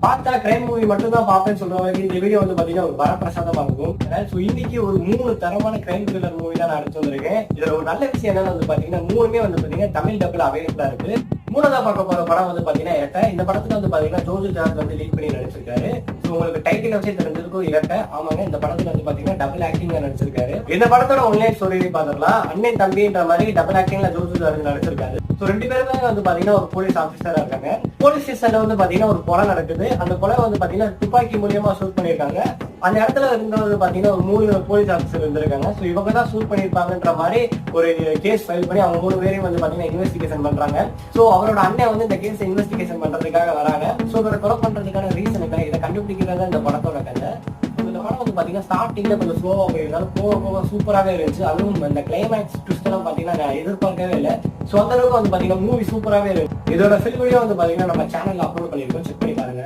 பார்த்தா crime movie மட்டும் தான் பார்ப்பேன்னு சொல்றவங்க இந்த வீடியோ வந்து பாத்தீங்கன்னா ஒரு வரப்பிரசாதமா இருக்கும். ஸோ இன்னைக்கு ஒரு 3 தரமான கிரைம் த்ரில்லர் மூவி தான் நான் எடுத்து வந்திருக்கேன். இதுல ஒரு நல்ல விஷயம் என்னன்னு வந்து பாத்தீங்கன்னா 3மே வந்து பாத்தீங்கன்னா தமிழ் டப்ல அவைலபிளா இருக்கு. மூணாவதா பார்க்க போற படம் வந்து பாத்தீங்கன்னா இரட்டை. இந்த படத்துல வந்து பாத்தீங்கன்னா ஜோஜு ஜார்ஜ் வந்து லீட் பண்ணி நடிச்சிருக்காரு. ஸோ உங்களுக்கு டைட்டில் வச்சே தெரிஞ்சிருக்கும் இரட்டை. ஆமாங்க, இந்த படத்துல வந்து பாத்தீங்கன்னா டபுள் ஆக்டிங்ல நடிச்சிருக்காரு. இந்த படத்தோட ஒன்லைன் ஸ்டோரி பாத்துக்கலாம். அண்ணன் தம்பின்ற மாதிரி டபுள் ஆக்டிங்ல ஜோஜு ஜார்ஜ் நடிச்சிருக்காரு. ஸோ 2 பேருமே வந்து பாத்தீங்கன்னா ஒரு போலீஸ் ஆபீசரா இருக்காங்க. போலீஸ் ஸ்டேஷன்ல வந்து பாத்தீங்கன்னா ஒரு கொலை நடக்குது. அந்த கொலை வந்து பாத்தீங்கன்னா துப்பாக்கி மூலியமா ஷூட் பண்ணிருக்காங்க. அந்த இடத்துல இருந்தது பாத்தீங்கன்னா ஒரு 3 போலீஸ் ஆபீசர் இருந்திருக்காங்க. ஸோ இவங்க தான் ஷூட் பண்ணிருப்பாங்கன்ற மாதிரி ஒரு கேஸ் ஃபைல் பண்ணி அவங்க 3 பேரையும் வந்து பாத்தீங்கன்னா இன்வெஸ்டிகேஷன் பண்றாங்க. ஸோ அவரோட அண்ணன் வந்து இந்த கேஸ் இன்வெஸ்டிகேஷன் பண்றதுக்காக வராங்க. ஸோ இவரை கொலை பண்றதுக்கான ரீசன் இல்லை, இதை கண்டுபிடிக்கிறதா இந்த படத்தோட கதை. இந்த படம் வந்து பாத்தீங்கன்னா ஸ்டார்டிங்ல கொஞ்சம் ஸ்லோவா போயிருந்தாலும் போக போக சூப்பராகவே இருந்துச்சு. அதுவும் இந்த கிளைமேக்ஸ் ட்விஸ்ட் எல்லாம் பாத்தீங்கன்னா நான் எதிர்பார்க்கவே இல்லை. ஸோ அந்த அளவுக்கு வந்து பாத்தீங்கன்னா மூவி சூப்பராகவே இருக்கு. இதோட ஃபில் வீடியோ வந்து பாத்தீங்கன்னா நம்ம சேனல்ல அப்லோட் பண்ணிருக்கோம், செக் பண்ணி பாருங்க.